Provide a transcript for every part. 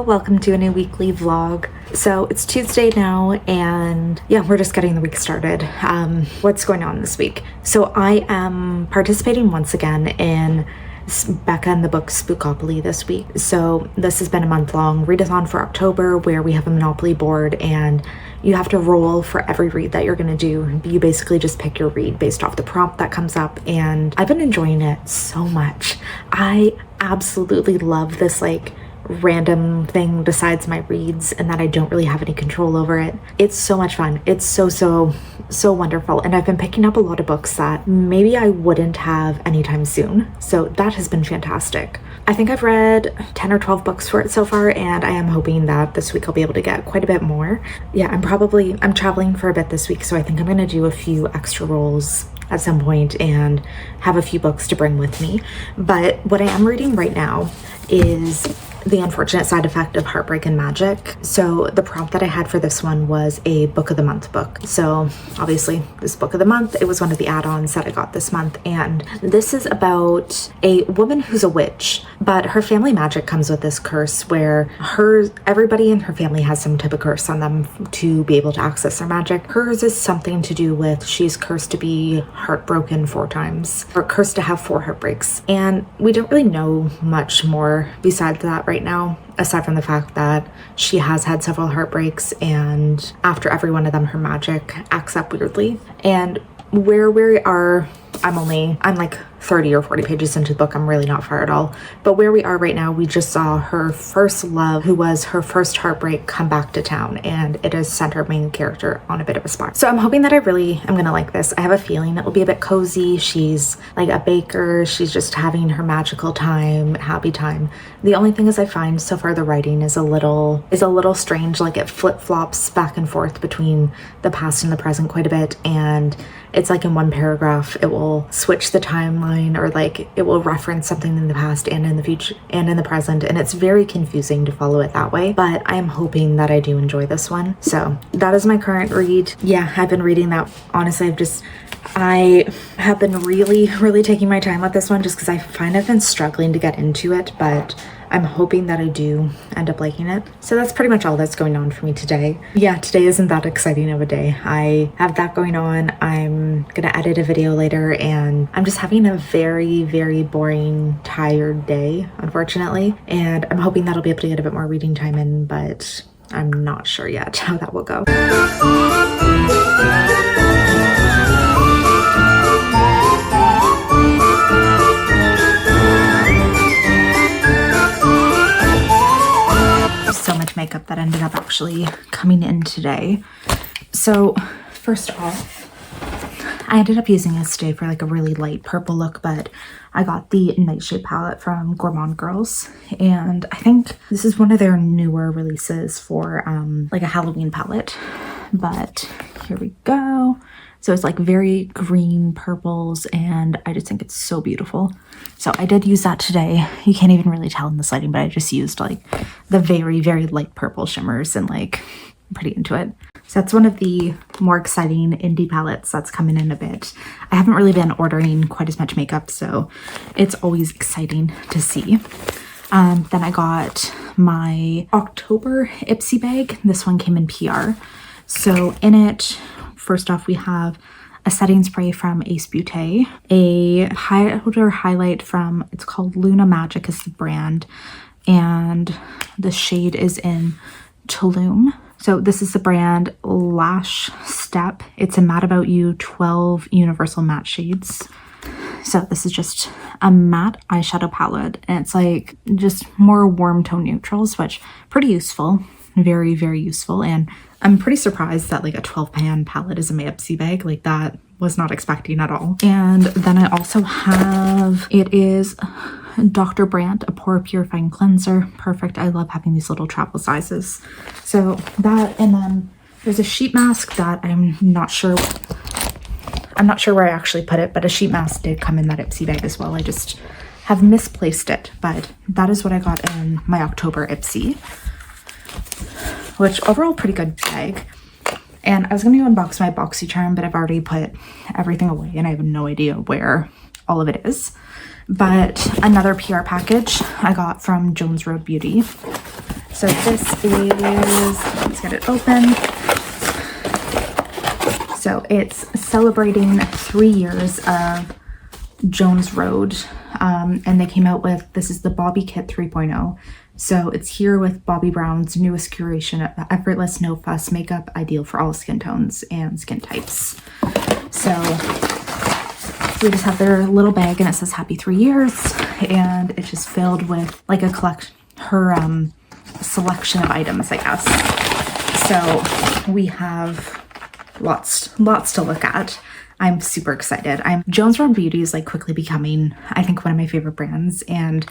welcome to a new weekly vlog. So it's Tuesday now and yeah, we're just getting the week started. What's going on this week? So I am participating once again in Becca and the book Spookopoly this week. So this has been a month-long readathon for October where we have a Monopoly board and you have to roll for every read that you're going to do. You basically just pick your read based off the prompt that comes up, and I've been enjoying it so much. I absolutely love this like random thing besides my reads and that I don't really have any control over it. It's so much fun. It's so wonderful, and I've been picking up a lot of books that maybe I wouldn't have anytime soon, so that has been fantastic. I think I've read 10 or 12 books for it so far, and I am hoping that this week I'll be able to get quite a bit more. Yeah, I'm traveling for a bit this week, so I think I'm gonna do a few extra rolls at some point and have a few books to bring with me. But what I am reading right now is The Unfortunate Side Effect of Heartbreak and Magic. So the prompt that I had for this one was a book of the month book. So obviously this book of the month, it was one of the add-ons that I got this month, and this is about a woman who's a witch, but her family magic comes with this curse where everybody in her family has some type of curse on them to be able to access their magic. Hers is something to do with she's cursed to be heartbroken 4 times, or cursed to have 4 heartbreaks, and we don't really know much more besides that right now, aside from the fact that she has had several heartbreaks, and after every one of them her magic acts up weirdly. And where we are, I'm like 30 or 40 pages into the book. I'm really not far at all. But where we are right now, we just saw her first love, who was her first heartbreak, come back to town, and it has sent our main character on a bit of a spark. So I'm hoping that I really am gonna like this. I have a feeling it will be a bit cozy. She's like a baker. She's just having her magical time, happy time. The only thing is I find so far the writing is a little strange. Like it flip-flops back and forth between the past and the present quite a bit, and it's like in one paragraph it will switch the timeline, or like it will reference something in the past and in the future and in the present, and it's very confusing to follow it that way. But I am hoping that I do enjoy this one. So that is my current read. Yeah, I've been reading that. Honestly, I have been really taking my time with this one just because I find I've been struggling to get into it, but I'm hoping that I do end up liking it. So that's pretty much all that's going on for me today. Yeah, today isn't that exciting of a day. I have that going on. I'm gonna edit a video later, and I'm just having a very boring, tired day, unfortunately. And I'm hoping that I'll be able to get a bit more reading time in, but I'm not sure yet how that will go. So much makeup that ended up actually coming in today. So first off, I ended up using this today for like a really light purple look, but I got the Nightshade palette from Gourmand Girls, and I think this is one of their newer releases for like a Halloween palette. But here we go. So it's like very green purples, and I just think it's so beautiful. So I did use that today. You can't even really tell in this lighting, but I just used like the very light purple shimmers, and like I'm pretty into it. So that's one of the more exciting indie palettes that's coming in a bit. I haven't really been ordering quite as much makeup, so it's always exciting to see. Then I got my October Ipsy bag. This one came in PR. So in it, first off, we have a setting spray from Ace Beauté, a powder highlight from, it's called Luna Magic is the brand, and the shade is in Tulum. So this is the brand Lash Step. It's a Matte About You 12 universal matte shades. So this is just a matte eyeshadow palette, and it's like just more warm tone neutrals, which pretty useful, very useful. And I'm pretty surprised that like a 12 pan palette is in my Ipsy bag. Like that was not expecting at all. And then I also have, it is Dr. Brandt, a pore purifying cleanser. Perfect. I love having these little travel sizes. So that, and then there's a sheet mask that I'm not sure where I actually put it, but a sheet mask did come in that Ipsy bag as well. I just have misplaced it, but that is what I got in my October Ipsy, which overall pretty good bag. And I was going to unbox my BoxyCharm, but I've already put everything away and I have no idea where all of it is. But another PR package I got from Jones Road Beauty. So this is, let's get it open. So it's celebrating 3 years of Jones Road. And they came out with, this is the Bobby Kit 3.0. So it's here with Bobbi Brown's newest curation of effortless, no fuss makeup, ideal for all skin tones and skin types. So we just have their little bag and it says happy 3 years, and it's just filled with like a selection of items, I guess. So we have lots to look at. I'm super excited. Jones Road Beauty is like quickly becoming, I think, one of my favorite brands. And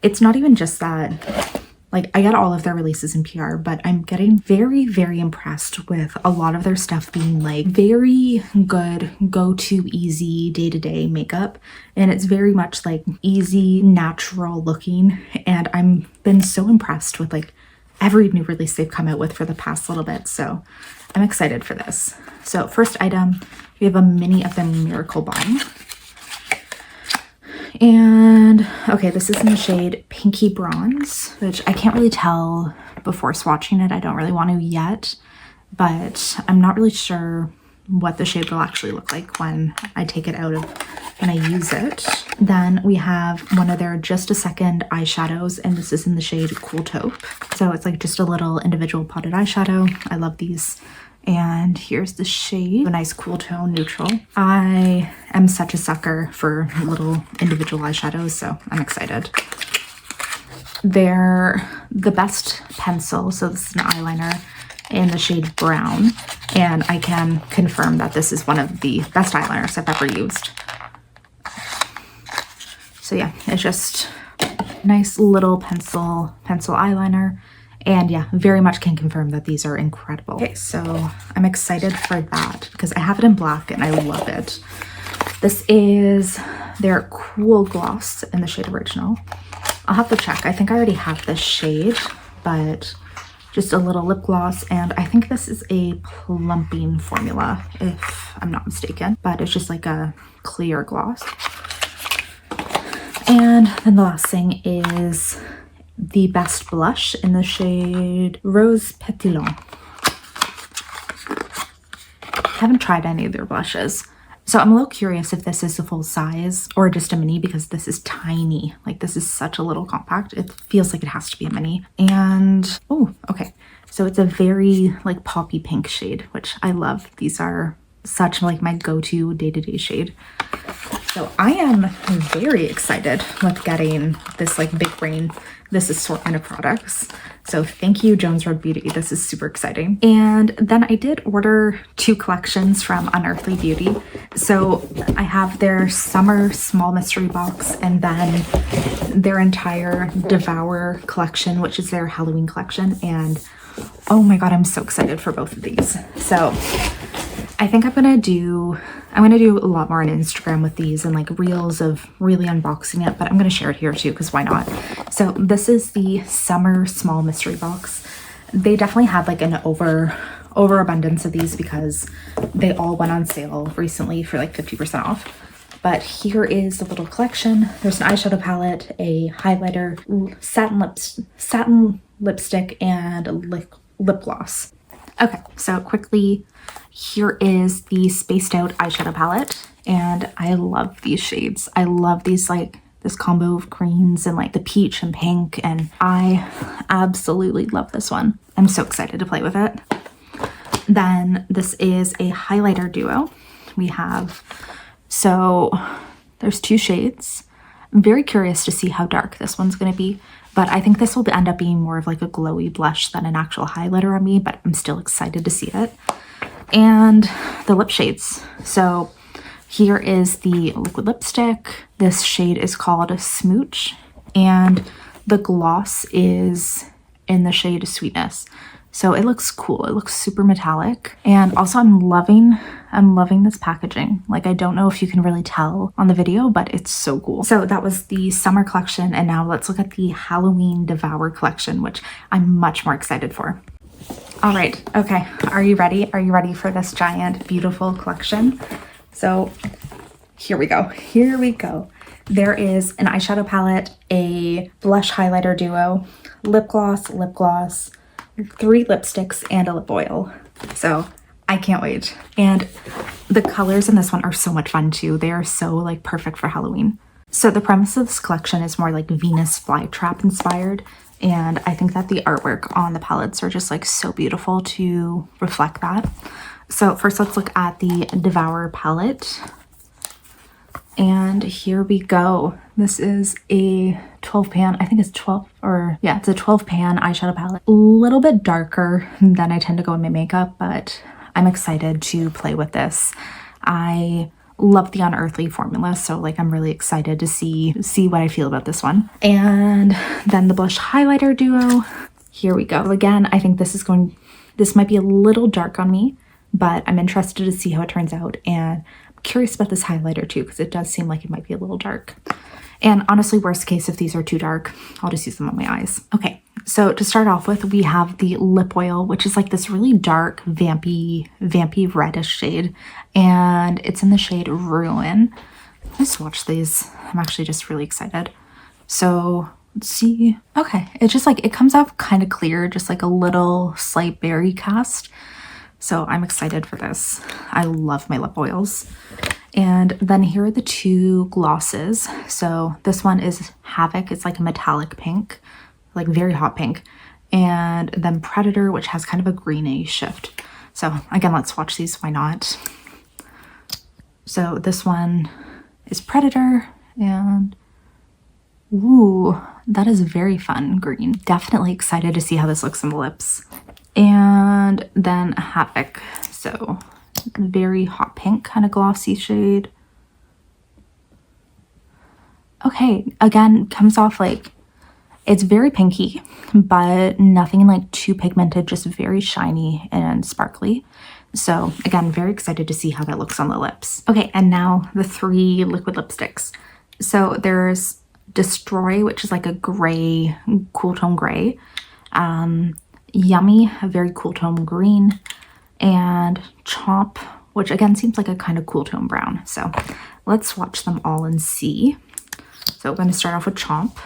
it's not even just that, like, I got all of their releases in PR, but I'm getting very, very impressed with a lot of their stuff being like very good, go-to, easy, day-to-day makeup. And it's very much like easy, natural looking. And I've been so impressed with like every new release they've come out with for the past little bit. So I'm excited for this. So first item, we have a mini of the Miracle Balm. And okay, this is in the shade Pinky Bronze, which I can't really tell before swatching it. I don't really want to yet, but I'm not really sure what the shade will actually look like when I take it out of, when I use it. Then we have one of their Just a Second eyeshadows, and this is in the shade Cool Taupe. So it's like just a little individual potted eyeshadow. I love these. And here's the shade, a nice cool tone, neutral. I am such a sucker for little individual eyeshadows, so I'm excited. They're the best pencil, so this is an eyeliner in the shade Brown, and I can confirm that this is one of the best eyeliners I've ever used. So yeah, it's just nice little pencil eyeliner. And yeah, very much can confirm that these are incredible. Okay, so I'm excited for that because I have it in black and I love it. This is their Cool Gloss in the shade Original. I'll have to check. I think I already have this shade, but just a little lip gloss. And I think this is a plumping formula, if I'm not mistaken, but it's just like a clear gloss. And then the last thing is the best blush in the shade Rose Petillant. Haven't tried any of their blushes, so I'm a little curious if this is the full size or just a mini, because this is tiny. Like, this is such a little compact. It feels like it has to be a mini. And oh, okay, so it's a very like poppy pink shade, which I love. These are such like my go-to day-to-day shade. So I am very excited with getting this like big brain, this assortment of products. So thank you, Jones Road Beauty. This is super exciting. And then I did order 2 collections from Unearthly Beauty. So I have their summer small mystery box and then their entire Devour collection, which is their Halloween collection. And oh my God, I'm so excited for both of these. So I think I'm gonna do a lot more on Instagram with these and like reels of really unboxing it, but I'm gonna share it here too, because why not? So this is the summer small mystery box. They definitely had like an overabundance of these because they all went on sale recently for like 50% off. But here is the little collection. There's an eyeshadow palette, a highlighter, satin lipstick, and a lip gloss. Okay, so quickly, here is the Spaced Out eyeshadow palette, and I love these shades. I love these, like this combo of greens and like the peach and pink, and I absolutely love this one. I'm so excited to play with it. Then this is a highlighter duo. We have, so there's 2 shades. I'm very curious to see how dark this one's going to be, but I think this will end up being more of like a glowy blush than an actual highlighter on me, but I'm still excited to see it. And the lip shades. So here is the liquid lipstick. This shade is called Smooch, and the gloss is in the shade Sweetness. So it looks cool. It looks super metallic. And also I'm loving this packaging. Like, I don't know if you can really tell on the video, but it's so cool. So that was the summer collection. And now let's look at the Halloween Devour collection, which I'm much more excited for. All right. Okay. Are you ready? Are you ready for this giant, beautiful collection? So here we go. Here we go. There is an eyeshadow palette, a blush highlighter duo, lip gloss, 3 lipsticks, and a lip oil. So I can't wait. And the colors in this one are so much fun too. They are so like perfect for Halloween. So the premise of this collection is more like Venus flytrap inspired. And I think that the artwork on the palettes are just like so beautiful to reflect that. So first let's look at the Devour palette. And here we go. This is a 12 pan, I think it's 12 or yeah, it's a 12 pan eyeshadow palette. A little bit darker than I tend to go in my makeup, but I'm excited to play with this. I love the Unearthly formula, so like I'm really excited to see what I feel about this one. And then the blush highlighter duo. Here we go. Again, I think this might be a little dark on me, but I'm interested to see how it turns out. And I'm curious about this highlighter too, because it does seem like it might be a little dark. And honestly, worst case, if these are too dark, I'll just use them on my eyes. Okay, so to start off with, we have the lip oil, which is like this really dark, vampy reddish shade. And it's in the shade Ruin. Let's swatch these. I'm actually just really excited. So let's see. Okay, it's just like, it comes off kind of clear, just like a little slight berry cast. So I'm excited for this. I love my lip oils. And then here are the 2 glosses. So this one is Havoc. It's like a metallic pink, like very hot pink. And then Predator, which has kind of a greenish shift. So again, let's swatch these. Why not? So this one is Predator, and ooh, that is very fun green. Definitely excited to see how this looks on the lips. And then Havoc. So very hot pink kind of glossy shade. Okay, again, comes off like, it's very pinky, but nothing like too pigmented, just very shiny and sparkly. So again, very excited to see how that looks on the lips. Okay, and now the 3 liquid lipsticks. So there's Destroy, which is like a gray, cool tone gray. Yummy, a very cool tone green. And Chomp, which again seems like a kind of cool tone brown. So let's swatch them all and see. So I'm going to start off with Chomp.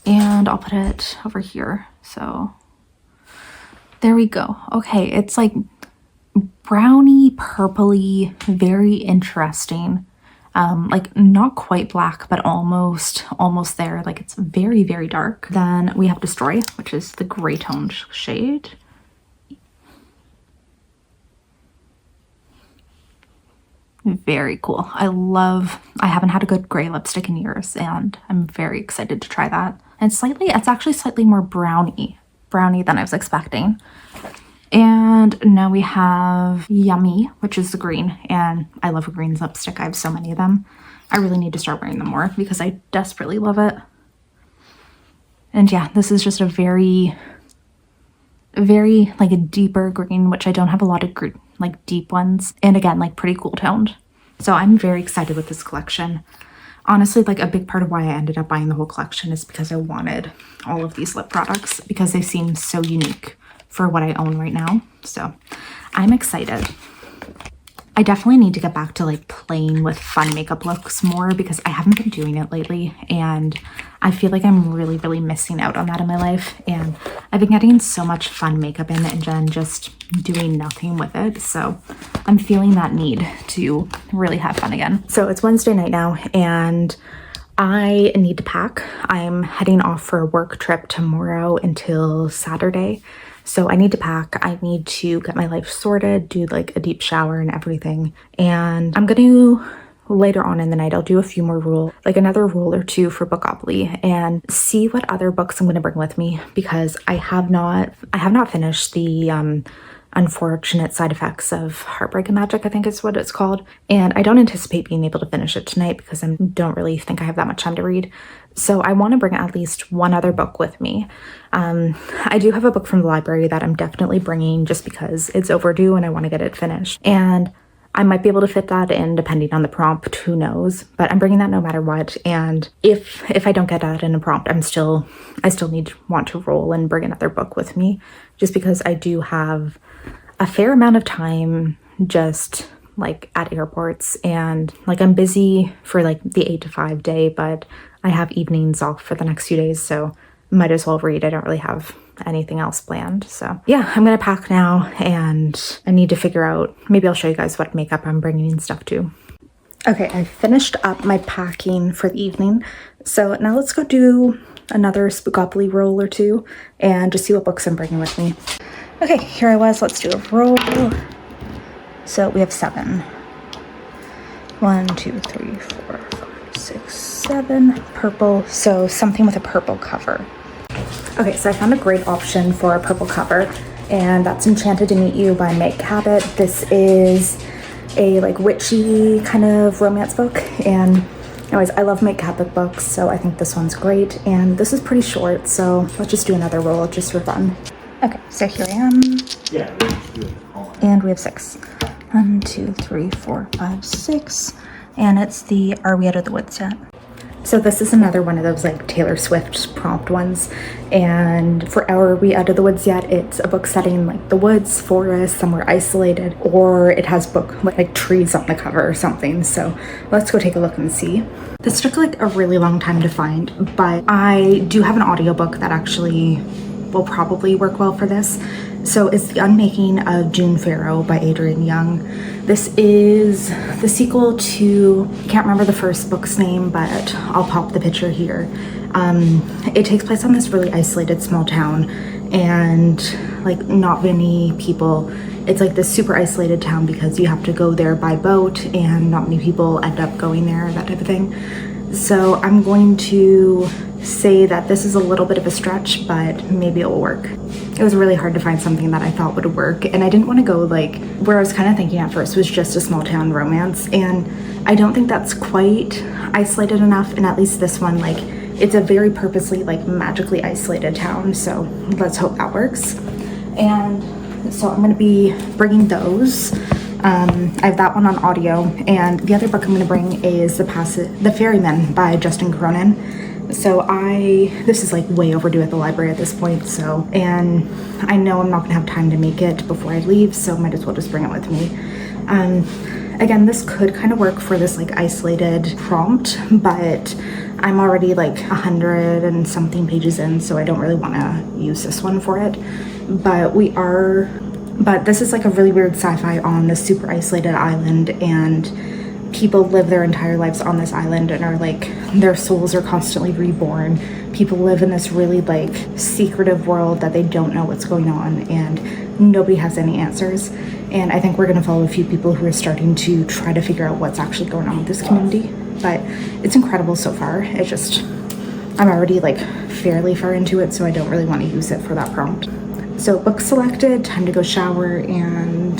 And I'll put it over here. So there we go. Okay, it's like browny, purpley, very interesting. Like not quite black, but almost there. Like it's very, very dark. Then we have Destroy, which is the gray toned shade. Very cool. I haven't had a good gray lipstick in years, and I'm very excited to try that. And it's actually slightly more browny than I was expecting. And now we have Yummy, which is the green, and I love a green lipstick. I have so many of them. I really need to start wearing them more because I desperately love it. And yeah, this is just a very like a deeper green, which I don't have a lot of green, like deep ones. And again, like pretty cool toned. So I'm very excited with this collection. Honestly, like a big part of why I ended up buying the whole collection is because I wanted all of these lip products because they seem so unique for what I own right now. So I'm excited. I definitely need to get back to like playing with fun makeup looks more because I haven't been doing it lately, and I feel like I'm really, really missing out on that in my life. And I've been getting so much fun makeup in and then just doing nothing with it. So I'm feeling that need to really have fun again. So it's Wednesday night now and I need to pack. I'm heading off for a work trip tomorrow until Saturday. So I need to pack. I need to get my life sorted, do like a deep shower and everything. And I'm going to, later on in the night, I'll do a few more like another rule or 2 for Spookopoly and see what other books I'm going to bring with me, because I have not finished the Unfortunate Side Effects of Heartbreak and Magic, I think is what it's called. And I don't anticipate being able to finish it tonight because I don't really think I have that much time to read. So I want to bring at least one other book with me. I do have a book from the library that I'm definitely bringing just because it's overdue and I want to get it finished. And I might be able to fit that in depending on the prompt, who knows, but I'm bringing that no matter what. And if I don't get that in a prompt, I still want to roll and bring another book with me, just because I do have a fair amount of time just like at airports, and like I'm busy for like the 8 to 5 day, but I have evenings off for the next few days, so might as well read. I don't really have anything else planned. So yeah, I'm gonna pack now, and I need to figure out, maybe I'll show you guys what makeup I'm bringing and stuff too. Okay, I finished up my packing for the evening, so now let's go do another spookopoly roll or two and just see what books I'm bringing with me. Okay, here I was. Let's do a roll. So we have 7. 1, 2, 3, 4, 5, 6, 7. Purple, so something with a purple cover. Okay, so I found a great option for a purple cover, and that's Enchanted to Meet You by Meg Cabot. This is a like witchy kind of romance book, and anyways, I love Meg Cabot books, so I think this one's great, and this is pretty short, so let's just do another roll just for fun. Okay, so here I am. Yeah. And we have 6. 1, 2, 3, 4, 5, 6. And it's the Are We Out of the Woods Yet? So this is another one of those like Taylor Swift prompt ones. And for Are We Out of the Woods Yet, it's a book setting like the woods, forest, somewhere isolated, or it has book like trees on the cover or something. So let's go take a look and see. This took like a really long time to find, but I do have an audiobook that actually will probably work well for this. So it's The Unmaking of June Farrow by Adrienne Young. This is the sequel to, I can't remember the first book's name, but I'll pop the picture here. It takes place on this really isolated small town, and like not many people. It's like this super isolated town because you have to go there by boat, and not many people end up going there, that type of thing. So I'm going to say that this is a little bit of a stretch, but maybe it will work. It was really hard to find something that I thought would work, and I didn't want to go like where I was kind of thinking at first was just a small town romance, and I don't think that's quite isolated enough. And at least this one, like, it's a very purposely like magically isolated town, so let's hope that works. And so I'm going to be bringing those. I have that one on audio, and the other book I'm going to bring is The Ferryman by Justin Cronin. So this is like way overdue at the library at this point, so, and I know I'm not gonna have time to make it before I leave, so might as well just bring it with me. Again, this could kind of work for this like isolated prompt, but I'm already like 100 and something pages in, so I don't really want to use this one for it. But this is like a really weird sci-fi on this super isolated island, and people live their entire lives on this island and are like, their souls are constantly reborn. People live in this really like secretive world that they don't know what's going on, and nobody has any answers. And I think we're going to follow a few people who are starting to try to figure out what's actually going on with this community. But it's incredible so far. It's just, I'm already like fairly far into it, so I don't really want to use it for that prompt. So book selected, time to go shower, and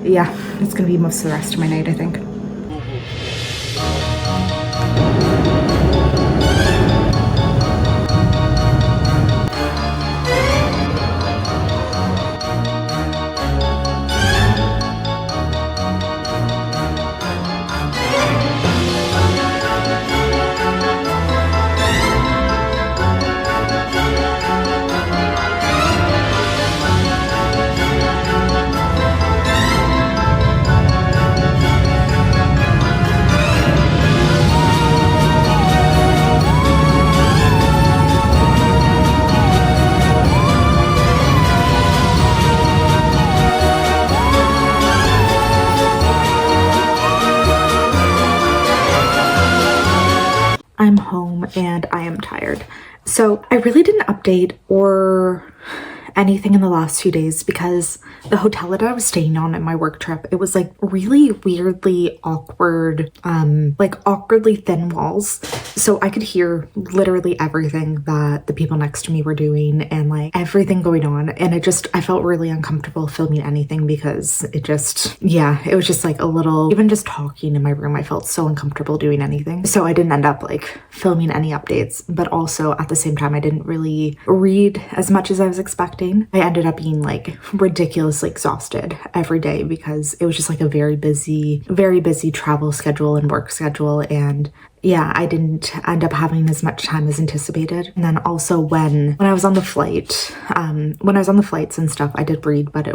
yeah, it's going to be most of the rest of my night, I think. I'm home and I am tired. So I really didn't update or anything in the last few days because the hotel that I was staying on in my work trip, it was like really weirdly awkward, like awkwardly thin walls. So I could hear literally everything that the people next to me were doing and like everything going on. And I felt really uncomfortable filming anything because it was just like a little, even just talking in my room, I felt so uncomfortable doing anything. So I didn't end up like filming any updates, but also at the same time, I didn't really read as much as I was expecting. I ended up being like ridiculously exhausted every day because it was just like a very busy travel schedule and work schedule. And yeah, I didn't end up having as much time as anticipated. And then also when I was on the flight, when I was on the flights and stuff, I did read, but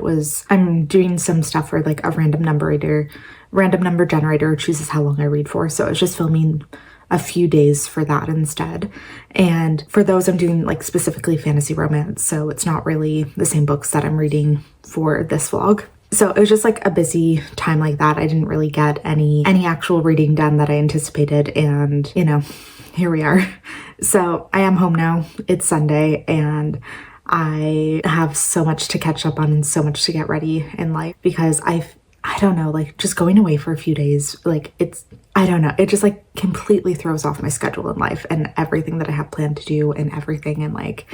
I'm doing some stuff for like a random number generator chooses how long I read for. So it's just filming a few days for that instead. And for those, I'm doing like specifically fantasy romance. So it's not really the same books that I'm reading for this vlog. So it was just like a busy time like that. I didn't really get any actual reading done that I anticipated, and you know, here we are. So I am home now. It's Sunday and I have so much to catch up on and so much to get ready in life, because I don't know, like just going away for a few days, like I don't know, it just like completely throws off my schedule in life and everything that I have planned to do and everything, and like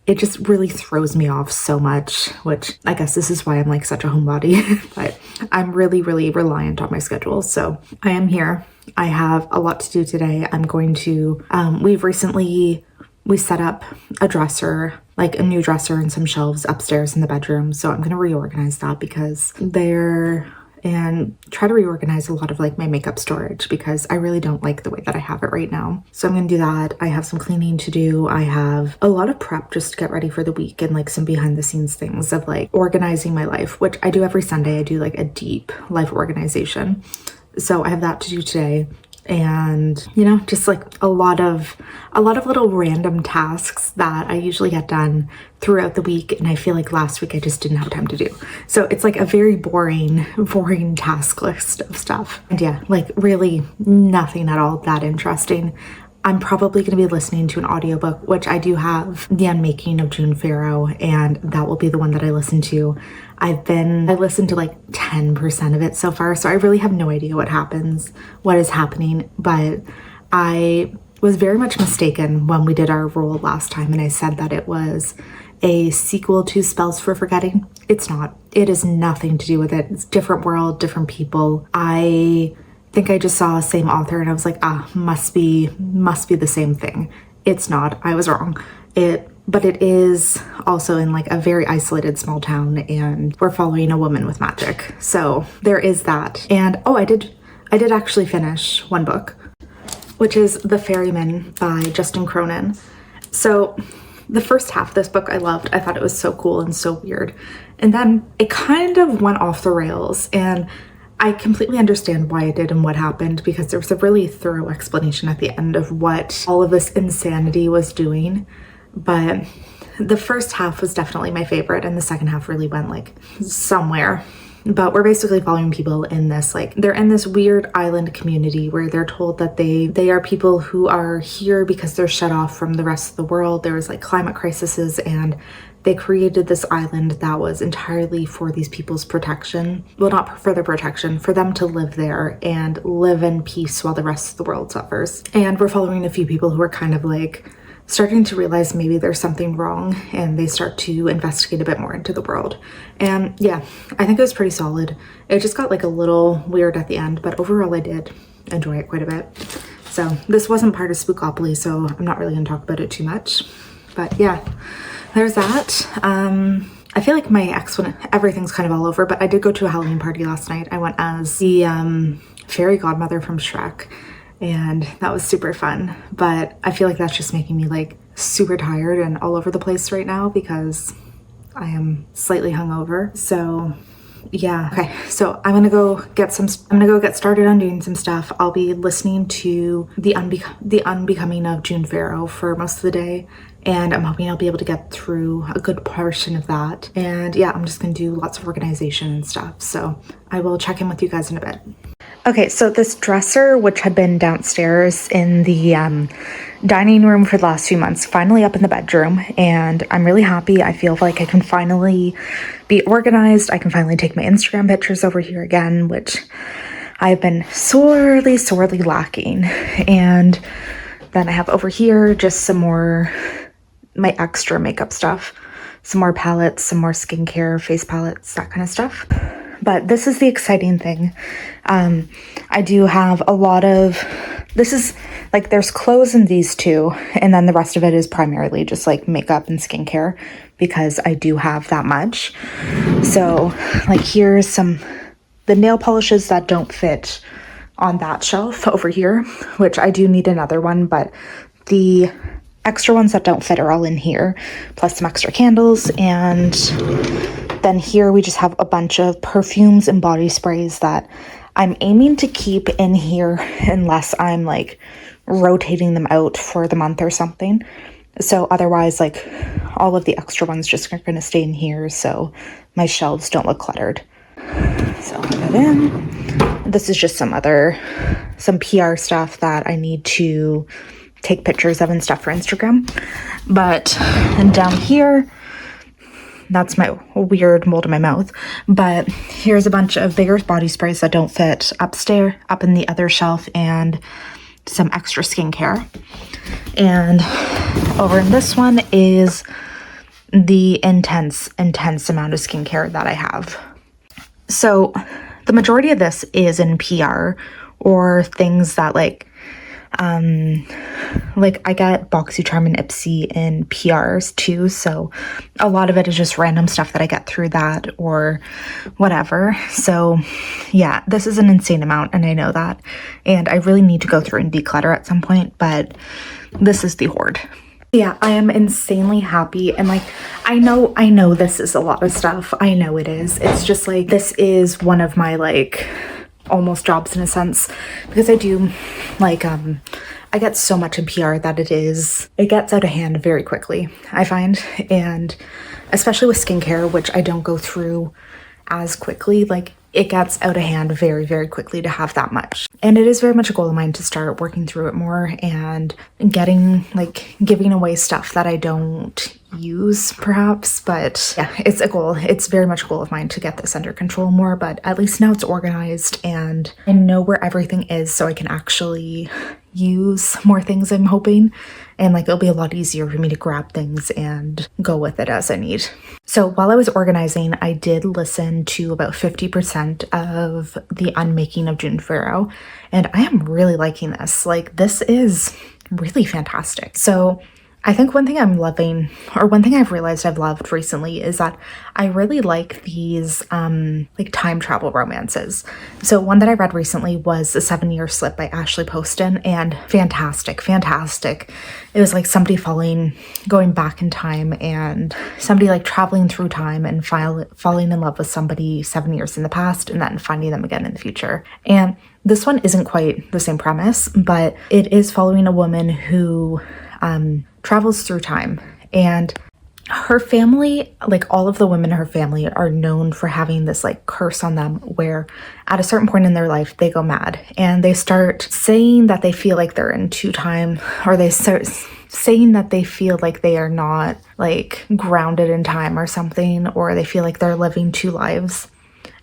it just really throws me off so much, which I guess this is why I'm like such a homebody, but I'm really, really reliant on my schedule. So I am here. I have a lot to do today. I'm going to, we set up a dresser, like a new dresser and some shelves upstairs in the bedroom. So I'm going to reorganize that and try to reorganize a lot of like my makeup storage, because I really don't like the way that I have it right now. So I'm gonna do that. I have some cleaning to do. I have a lot of prep just to get ready for the week, and like some behind the scenes things of like organizing my life, which I do every Sunday. I do like a deep life organization. So I have that to do today. And you know, just like a lot of little random tasks that I usually get done throughout the week, and I feel like last week I just didn't have time to do. So it's like a very boring task list of stuff, and yeah, like really nothing at all that interesting. I'm probably going to be listening to an audiobook, which I do have, The Unmaking of June Farrow, and that will be the one that I listen to. I listened to like 10% of it so far, so I really have no idea what is happening, but I was very much mistaken when we did our roll last time, and I said that it was a sequel to Spells for Forgetting. It's not. It has nothing to do with it. It's different world, different people. I think I just saw same author and I was like, must be the same thing. It's not. I was wrong. But it is also in like a very isolated small town, and we're following a woman with magic. So there is that. And I did actually finish one book, which is The Ferryman by Justin Cronin. So the first half of this book I loved. I thought it was so cool and so weird. And then it kind of went off the rails, and I completely understand why it did and what happened, because there was a really thorough explanation at the end of what all of this insanity was doing. But the first half was definitely my favorite, and the second half really went like somewhere. But we're basically following people in this, like, they're in this weird island community where they're told that they are people who are here because they're shut off from the rest of the world. There was like climate crises, and they created this island that was entirely for these people's protection. Well, not for their protection, for them to live there and live in peace while the rest of the world suffers. And we're following a few people who are kind of like starting to realize maybe there's something wrong, and they start to investigate a bit more into the world. And yeah, I think it was pretty solid. It just got like a little weird at the end, but overall I did enjoy it quite a bit. So this wasn't part of Spookopoly, so I'm not really gonna talk about it too much. But yeah, there's that. I feel like everything's kind of all over, but I did go to a Halloween party last night. I went as the fairy godmother from Shrek, and that was super fun. But I feel like that's just making me like super tired and all over the place right now because I am slightly hungover. So yeah, okay, so I'm gonna go get started on doing some stuff. I'll be listening to The Unbecoming of June Farrow for most of the day, and I'm hoping I'll be able to get through a good portion of that. And yeah, I'm just gonna do lots of organization and stuff. So I will check in with you guys in a bit. Okay, so this dresser, which had been downstairs in the dining room for the last few months, finally up in the bedroom, and I'm really happy. I feel like I can finally be organized. I can finally take my Instagram pictures over here again, which I've been sorely lacking. And then I have over here just some more my extra makeup stuff, some more palettes, some more skincare, face palettes, that kind of stuff. But this is the exciting thing. I do have a lot of, this is like, there's clothes in these two, and then the rest of it is primarily just like makeup and skincare because I do have that much. So like here's the nail polishes that don't fit on that shelf over here, which I do need another one, but the extra ones that don't fit are all in here, plus some extra candles. And then here we just have a bunch of perfumes and body sprays that I'm aiming to keep in here unless I'm like rotating them out for the month or something. So otherwise, like, all of the extra ones just are going to stay in here so my shelves don't look cluttered. So I'll put that in. This is just some PR stuff that I need to take pictures of and stuff for Instagram. But and down here, that's my weird mold in my mouth. But here's a bunch of bigger body sprays that don't fit upstairs, up in the other shelf, and some extra skincare. And over in this one is the intense amount of skincare that I have. So the majority of this is in PR or things that like I get BoxyCharm and Ipsy in PRs too, so a lot of it is just random stuff that I get through that or whatever. So yeah, this is an insane amount, and I know that, and I really need to go through and declutter at some point, but this is the hoard. Yeah, I am insanely happy, and like I know this is a lot of stuff. I know it is. It's just like this is one of my like almost jobs in a sense, because I do like I get so much in PR that it gets out of hand very quickly, I find. And especially with skincare, which I don't go through as quickly, like it gets out of hand very, very quickly to have that much. And it is very much a goal of mine to start working through it more and giving away stuff that I don't use perhaps. But yeah, it's a goal. It's very much a goal of mine to get this under control more, but at least now it's organized and I know where everything is, so I can actually use more things, I'm hoping. And like it'll be a lot easier for me to grab things and go with it as I need. So while I was organizing, I did listen to about 50% of the unmaking of June Farrow, and I am really liking this. Like, this is really fantastic. So I think one thing I'm loving, or one thing I've realized I've loved recently, is that I really like these like time travel romances. So one that I read recently was The 7-Year Slip by Ashley Poston, and fantastic. It was like somebody going back in time, and somebody like traveling through time and falling in love with somebody 7 years in the past and then finding them again in the future. And this one isn't quite the same premise, but it is following a woman who travels through time, and her family, like all of the women in her family, are known for having this like curse on them where at a certain point in their life they go mad and they start saying that they feel like they're in two time, or they start saying that they feel like they are not like grounded in time or something, or they feel like they're living two lives.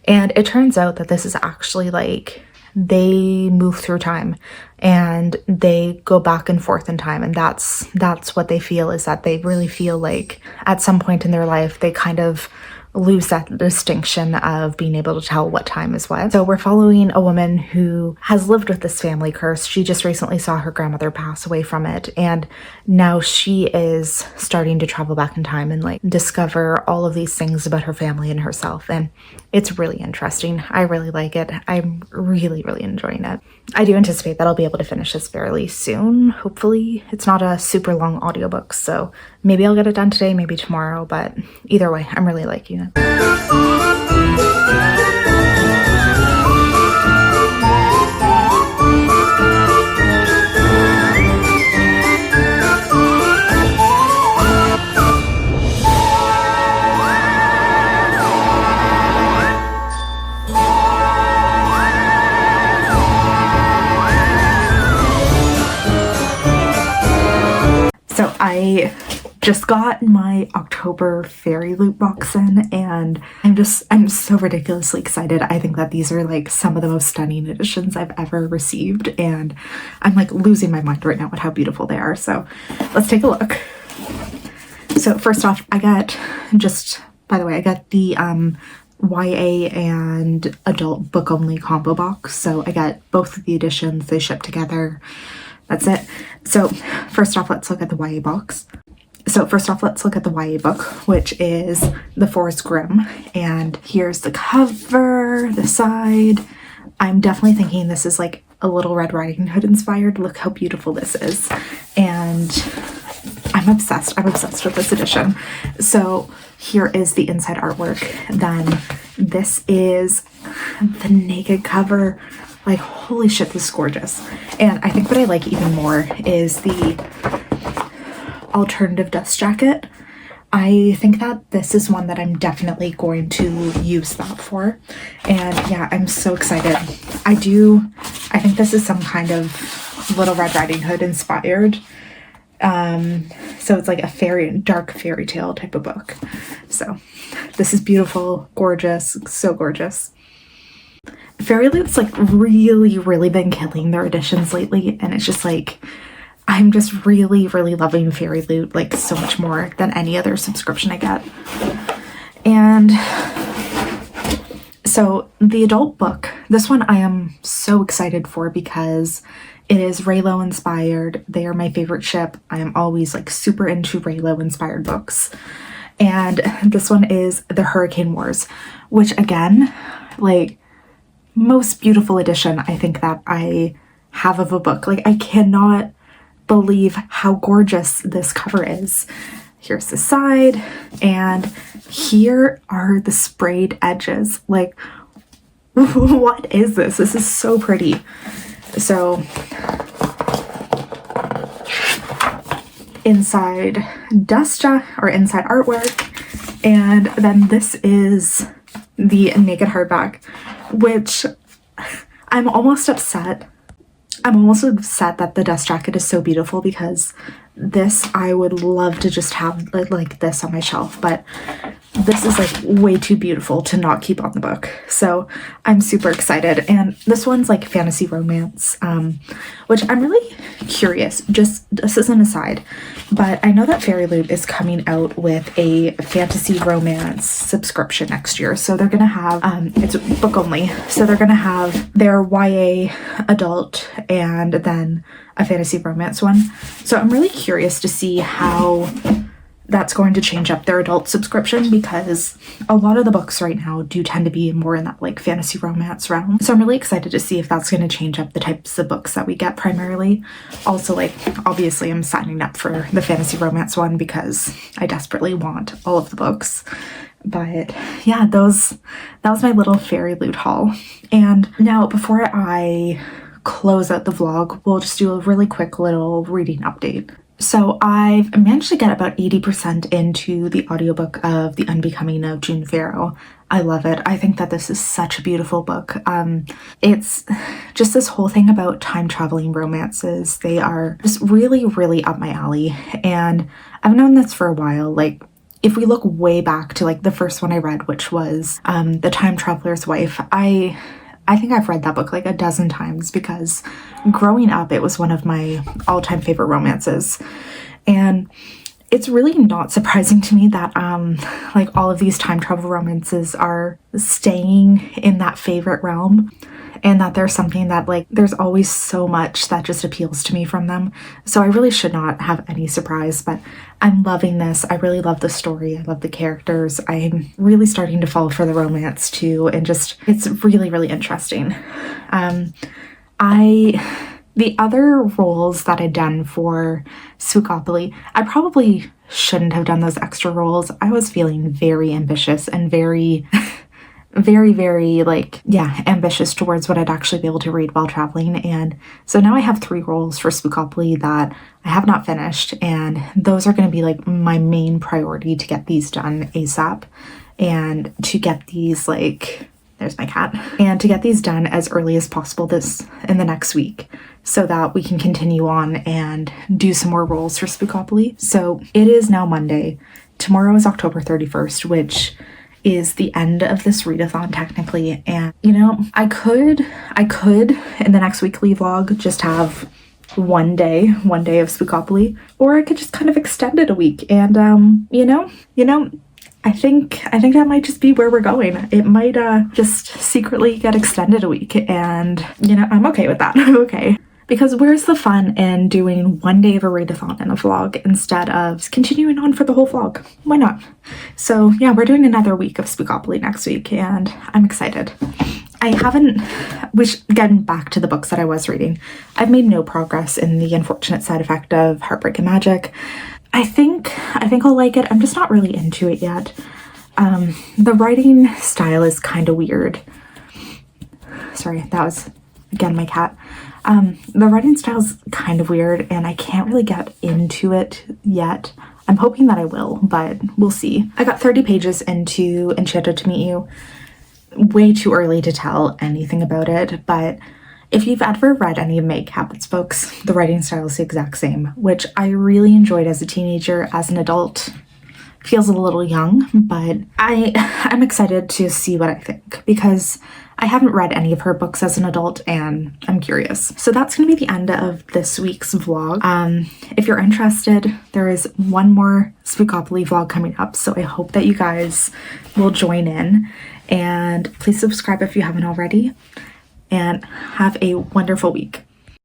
And it turns out that this is actually like they move through time and they go back and forth in time, and that's what they feel, is that they really feel like at some point in their life they kind of lose that distinction of being able to tell what time is what. So we're following a woman who has lived with this family curse. She just recently saw her grandmother pass away from it, and now she is starting to travel back in time and like discover all of these things about her family and herself, and it's really interesting. I really like it. I'm really enjoying it. I do anticipate that I'll be able to finish this fairly soon, hopefully. It's not a super long audiobook, so maybe I'll get it done today, maybe tomorrow, but either way, I'm really liking it. So I just got my October fairy loot box in, and I'm so ridiculously excited. I think that these are like some of the most stunning editions I've ever received, and I'm like losing my mind right now at how beautiful they are. So let's take a look. So first off, I got the YA and adult book only combo box. So I got both of the editions, they ship together. That's it. So first off, let's look at the YA box. So first off, let's look at the YA book, which is The Forest Grimm. And here's the cover, the side. I'm definitely thinking this is like a Little Red Riding Hood inspired. Look how beautiful this is. And I'm obsessed. I'm obsessed with this edition. So here is the inside artwork. Then this is the naked cover. Like, holy shit, this is gorgeous. And I think what I like even more is the alternative dust jacket. I think that this is one that I'm definitely going to use that for. And yeah, I'm so excited. I think this is some kind of Little Red Riding Hood inspired. So it's like a dark fairy tale type of book. So this is beautiful, gorgeous, so gorgeous. Fairy Loot's like really been killing their editions lately, and it's just like, I'm just really loving Fairy Loot like so much more than any other subscription I get. And so the adult book, this one I am so excited for because it is Raylo inspired. They are my favorite ship. I am always like super into Raylo inspired books. And this one is The Hurricane Wars, which again, like, most beautiful edition I think that I have of a book. Like, I cannot believe how gorgeous this cover is. Here's the side, and here are the sprayed edges. Like, what is this? This is so pretty. So inside inside artwork, and then this is the naked hardback, which I'm almost upset that the dust jacket is so beautiful, because this I would love to just have like this on my shelf, but this is like way too beautiful to not keep on the book. So I'm super excited. And this one's like fantasy romance, which I'm really curious, just this is an aside, but I know that Fairy Loot is coming out with a fantasy romance subscription next year. So they're gonna have, it's book only, so they're gonna have their YA adult and then a fantasy romance one. So I'm really curious to see how that's going to change up their adult subscription, because a lot of the books right now do tend to be more in that like fantasy romance realm. So I'm really excited to see if that's going to change up the types of books that we get primarily. Also, like, obviously I'm signing up for the fantasy romance one because I desperately want all of the books. But yeah, that was my little Fairy Loot haul. And now before I close out the vlog, we'll just do a really quick little reading update. So I've managed to get about 80% into the audiobook of The Unbecoming of June Farrow. I love it. I think that this is such a beautiful book. It's just this whole thing about time traveling romances. They are just really up my alley. And I've known this for a while. Like, if we look way back to like the first one I read, which was The Time Traveler's Wife, I think I've read that book like a dozen times, because growing up, it was one of my all-time favorite romances. And it's really not surprising to me that like all of these time travel romances are staying in that favorite realm, and that there's something that like there's always so much that just appeals to me from them. So I really should not have any surprise, but I'm loving this. I really love the story. I love the characters. I'm really starting to fall for the romance too, and just it's really interesting. The other roles that I'd done for Spookopoly, I probably shouldn't have done those extra roles. I was feeling very ambitious and very like, yeah, ambitious towards what I'd actually be able to read while traveling. And so now I have 3 roles for Spookopoly that I have not finished, and those are going to be like my main priority to get these done ASAP, and to get these like, there's my cat, and to get these done as early as possible in the next week, so that we can continue on and do some more roles for Spookopoly. So it is now Monday. Tomorrow is October 31st, which is the end of this readathon technically. And you know, I could in the next weekly vlog just have one day of Spookopoly, or I could just kind of extend it a week. And you know, I think that might just be where we're going. It might just secretly get extended a week, and you know, I'm okay with that. I'm okay. Because where's the fun in doing one day of a readathon in a vlog instead of continuing on for the whole vlog? Why not? So yeah, we're doing another week of Spookopoly next week, and I'm excited. I haven't, which getting back to the books that I was reading, I've made no progress in The Unfortunate Side Effect of Heartbreak and Magic. I think I'll like it. I'm just not really into it yet. The writing style is kind of weird. Sorry, that was, again, my cat. The writing style is kind of weird, and I can't really get into it yet. I'm hoping that I will, but we'll see. I got 30 pages into Enchanted to Meet You. Way too early to tell anything about it, but if you've ever read any of Meg Cabot's books, the writing style is the exact same, which I really enjoyed as a teenager. As an adult, feels a little young, but I'm excited to see what I think, because I haven't read any of her books as an adult and I'm curious. So that's going to be the end of this week's vlog. If you're interested, there is one more Spookopoly vlog coming up, so I hope that you guys will join in, and please subscribe if you haven't already, and have a wonderful week.